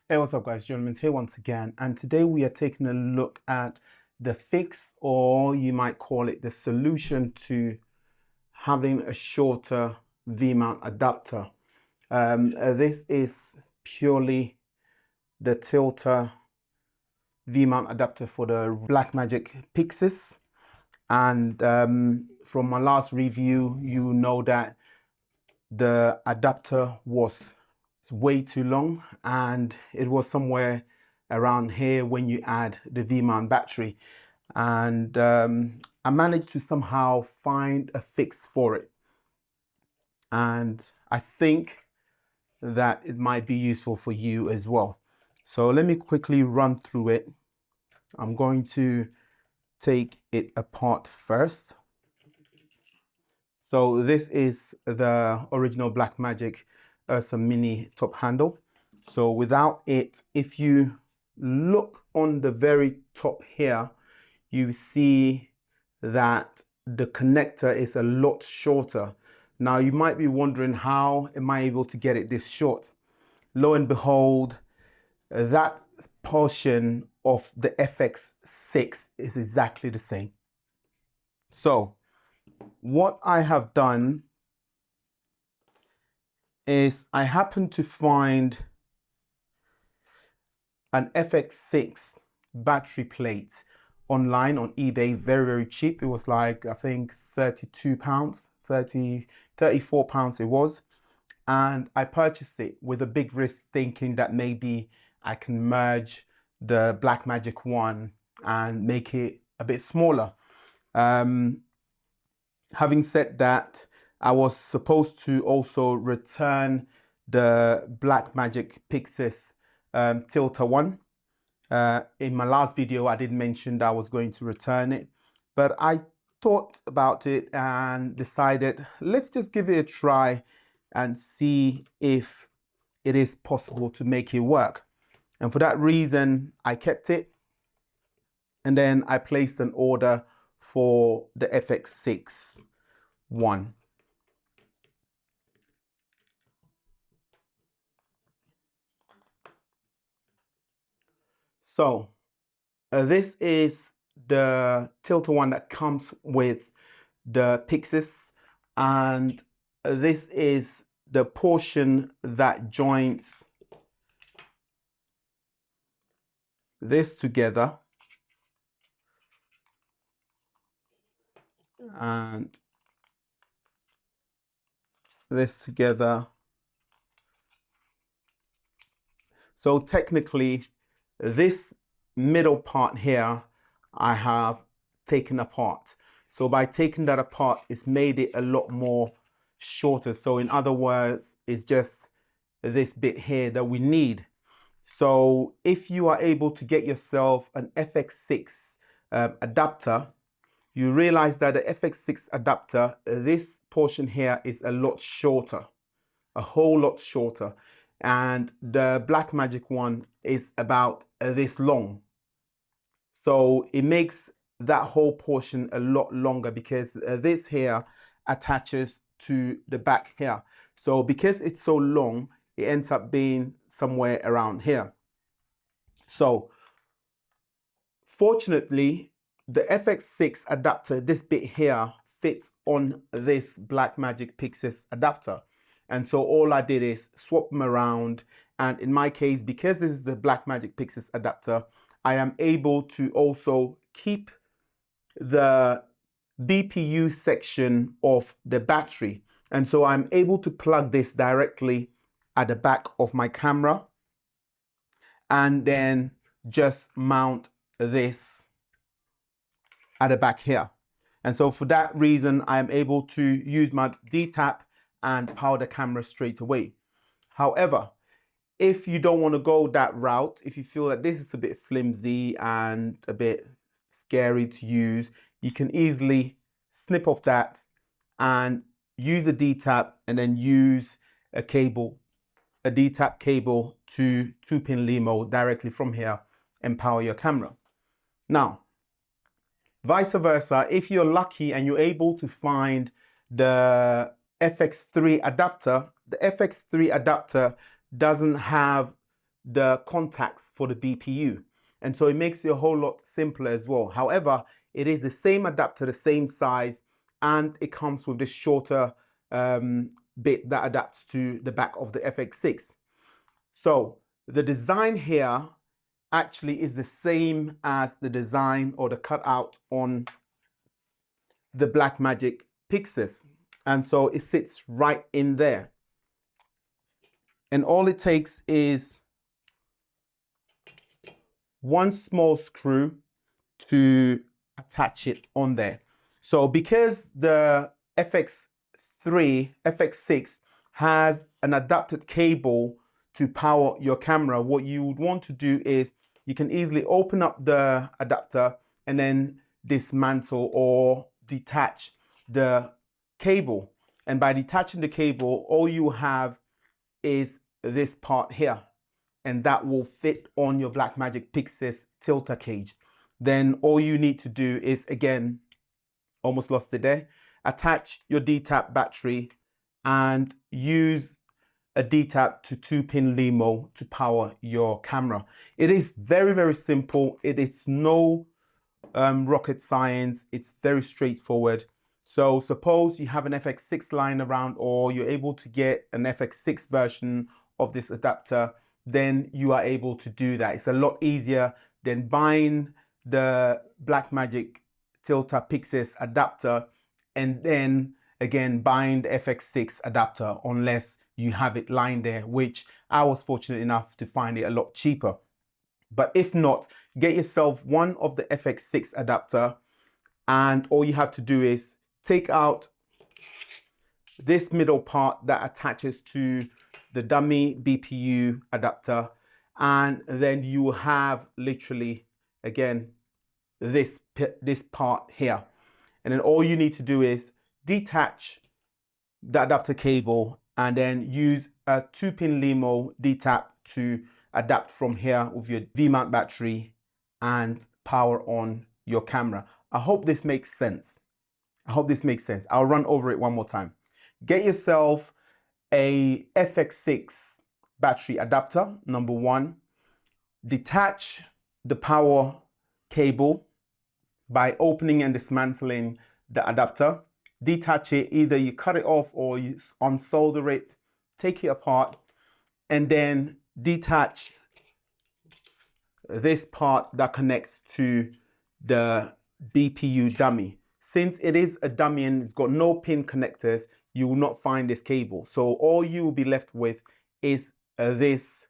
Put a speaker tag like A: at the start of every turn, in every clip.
A: Hey, what's up guys, Gentlemen's here once again, and today we are taking a look at the fix, or you might call it the solution to having a shorter V-mount adapter. This is purely the tilter V-mount adapter for the Blackmagic Pyxis, and from my last review you know that the adapter was way too long and it was somewhere around here when you add the V-mount battery, and I managed to somehow find a fix for it, and I think that it might be useful for you as well. So let me quickly run through it. I'm going to take it apart first. So this is the original Blackmagic Ursa Mini top handle. So without it, if you look on the very top here, you see that the connector is a lot shorter. Now you might be wondering, how am I able to get it this short? Lo and behold, that portion of the FX6 is exactly the same. So what I have done is I happened to find an FX6 battery plate online on eBay, very cheap. It was like, I think 32 pounds, 34 pounds it was. And I purchased it with a big risk, thinking that maybe I can merge the Blackmagic one and make it a bit smaller. Having said that, I was supposed to also return the Blackmagic Pyxis tilter one. In my last video, I did mention that I was going to return it, but I thought about it and decided, let's just give it a try and see if it is possible to make it work. And for that reason, I kept it, and then I placed an order for the FX6 one. So this is the tilter one that comes with the Pyxis, and this is the portion that joins this together and this together. So technically, this middle part here I have taken apart. So by taking that apart, it's made it a lot more shorter. So in other words, it's just this bit here that we need. So if you are able to get yourself an FX6 adapter, you realize that the FX6 adapter, this portion here is a lot shorter, a whole lot shorter. And the Blackmagic one is about this long. So it makes that whole portion a lot longer, because this here attaches to the back here. So because it's so long, it ends up being somewhere around here. So fortunately, the FX6 adapter, this bit here, fits on this Blackmagic Pyxis adapter. And so all I did is swap them around. And in my case, because this is the Blackmagic Pyxis adapter, I am able to also keep the BPU section of the battery. And so I'm able to plug this directly at the back of my camera and then just mount this at the back here. And so for that reason, I am able to use my D-tap and power the camera straight away. However, if you don't want to go that route, if you feel that this is a bit flimsy and a bit scary to use, you can easily snip off that and use a D-tap, and then use a cable, a D-tap cable to 2-pin LEMO directly from here and power your camera. Now, vice versa, if you're lucky and you're able to find the FX3 adapter, the FX3 adapter doesn't have the contacts for the BPU. And so it makes it a whole lot simpler as well. However, it is the same adapter, the same size, and it comes with this shorter bit that adapts to the back of the FX6. So the design here actually is the same as the design or the cutout on the Blackmagic Pyxis. And so it sits right in there. And all it takes is one small screw to attach it on there. So because the FX6 has an adapted cable to power your camera, what you would want to do is you can easily open up the adapter and then dismantle or detach the cable. And by detaching the cable, all you have is this part here, and that will fit on your Blackmagic Pyxis tilter cage. Then all you need to do is, again, almost lost it there, attach your D-tap battery and use a D-tap to 2-pin LEMO to power your camera. It is very, very simple. It is no rocket science. It's very straightforward. So suppose you have an FX6 lying around, or you're able to get an FX6 version of this adapter, then you are able to do that. It's a lot easier than buying the Blackmagic Tilter Pyxis adapter and then again buying the FX6 adapter, unless you have it lying there, which I was fortunate enough to find it a lot cheaper. But if not, get yourself one of the FX6 adapter, and all you have to do is take out this middle part that attaches to the dummy BPU adapter, and then you will have literally, again, this part here. And then all you need to do is detach the adapter cable and then use a 2-pin LEMO D-tap to adapt from here with your V-mount battery and power on your camera. I hope this makes sense. I hope this makes sense. I'll run over it one more time. Get yourself a FX6 battery adapter, number one. Detach the power cable by opening and dismantling the adapter. Detach it, either you cut it off or you unsolder it, take it apart, and then detach this part that connects to the BPU dummy. Since it is a dummy and it's got no pin connectors, you will not find this cable. So all you will be left with is this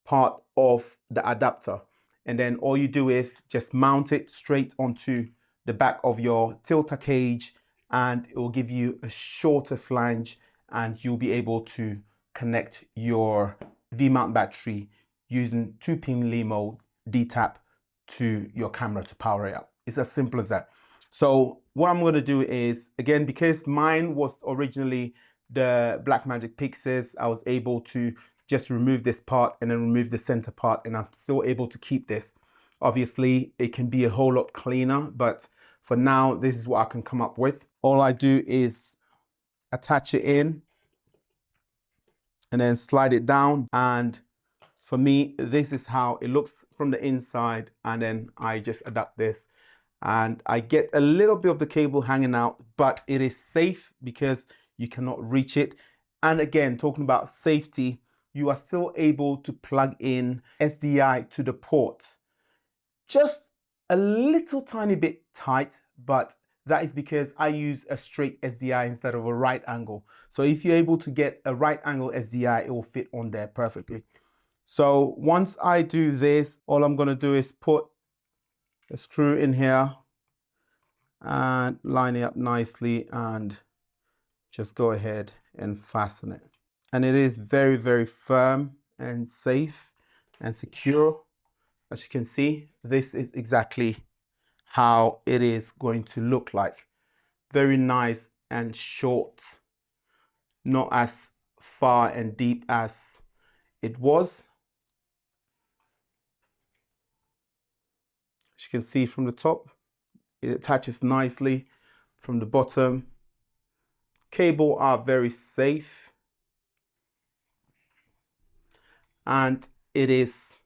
A: part of the adapter. And then all you do is just mount it straight onto the back of your tilter cage, and it will give you a shorter flange, and you'll be able to connect your V-mount battery using 2-pin LEMO D-tap to your camera to power it up. It's as simple as that. So what I'm going to do is, again, because mine was originally the Blackmagic Pyxis, I was able to just remove this part and then remove the center part, and I'm still able to keep this. Obviously, it can be a whole lot cleaner, but for now, this is what I can come up with. All I do is attach it in and then slide it down. And for me, this is how it looks from the inside. And then I just adapt this, and I get a little bit of the cable hanging out, but it is safe because you cannot reach it. And again, talking about safety, you are still able to plug in SDI to the port. Just a little tiny bit tight, but that is because I use a straight SDI instead of a right angle. So if you're able to get a right angle SDI, it will fit on there perfectly. So once I do this, all I'm going to do is put a screw in here and line it up nicely and just go ahead and fasten it. And it is very, very firm and safe and secure. As you can see, this is exactly how it is going to look like. Very nice and short, not as far and deep as it was. As you can see from the top, it attaches nicely from the bottom. Cable are very safe. and it is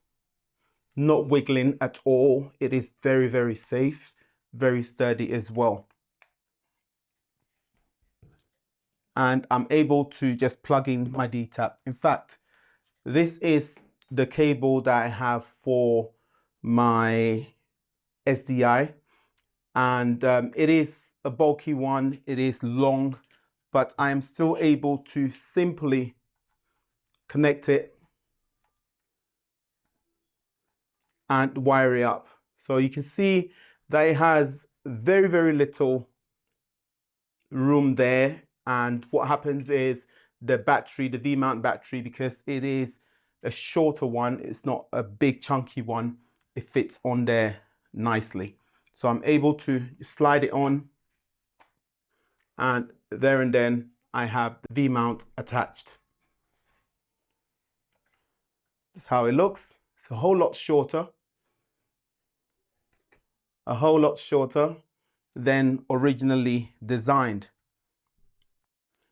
A: not wiggling at all. It is very, very safe, very sturdy as well. And I'm able to just plug in my D-tap. In fact, this is the cable that I have for my SDI, and it is a bulky one, it is long, but I am still able to simply connect it and wire it up. So you can see that it has very, very little room there, and what happens is the battery, the V-mount battery, because it is a shorter one, it's not a big chunky one, it fits on there nicely. So I'm able to slide it on, and there and then I have the V-mount attached. That's how it looks. It's a whole lot shorter, than originally designed.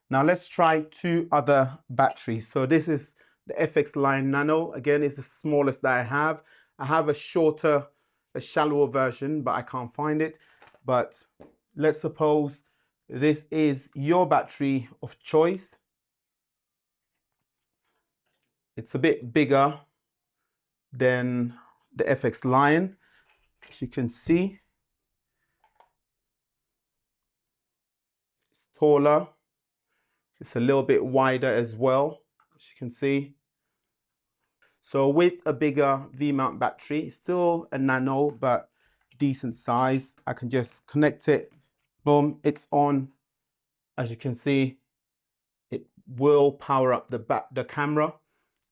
A: Now let's try two other batteries. So this is the FX Line Nano. Again, it's the smallest that I have. I have a shorter, a shallower version, but I can't find it. But let's suppose this is your battery of choice. It's a bit bigger than the FX Line, as you can see. It's taller. It's a little bit wider as well, as you can see. So with a bigger V-mount battery, still a nano, but decent size, I can just connect it. Boom, it's on. As you can see, it will power up the camera,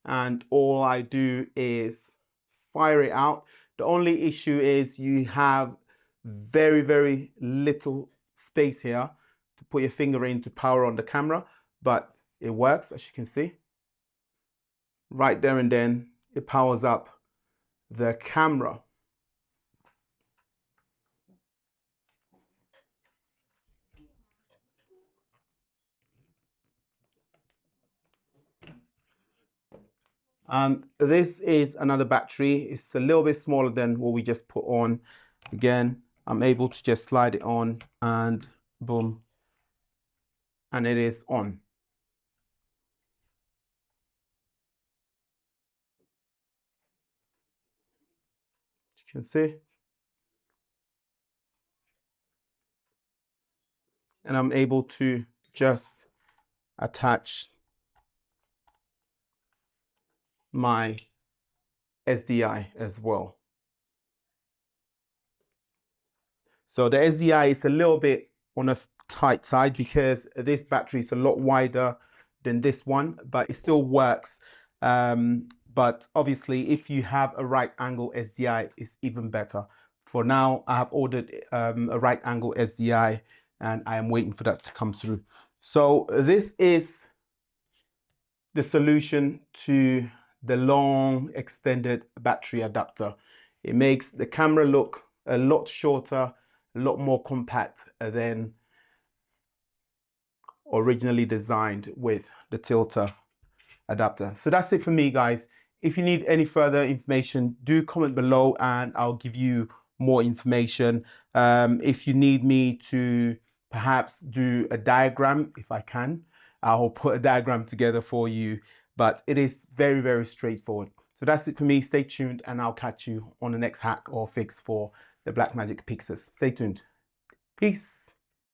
A: and all I do is fire it out. The only issue is you have very, very little space here to put your finger in to power on the camera, but it works, as you can see. Right there and then it powers up the camera. This is another battery. It's a little bit smaller than what we just put on. Again, I'm able to just slide it on and boom, and it is on. As you can see. And I'm able to just attach my SDI as well. So the SDI is a little bit on a tight side because this battery is a lot wider than this one, but it still works. But obviously, if you have a right angle SDI, it's even better. For now, I have ordered a right angle SDI, and I am waiting for that to come through. So this is the solution to the long extended battery adapter. It makes the camera look a lot shorter, a lot more compact than originally designed with the tilter adapter. So that's it for me, guys. If you need any further information, do comment below and I'll give you more information. If you need me to perhaps do a diagram, if I can, I'll put a diagram together for you, but it is very, very straightforward. So that's it for me. Stay tuned and I'll catch you on the next hack or fix for the Blackmagic Pyxis. Stay tuned. Peace.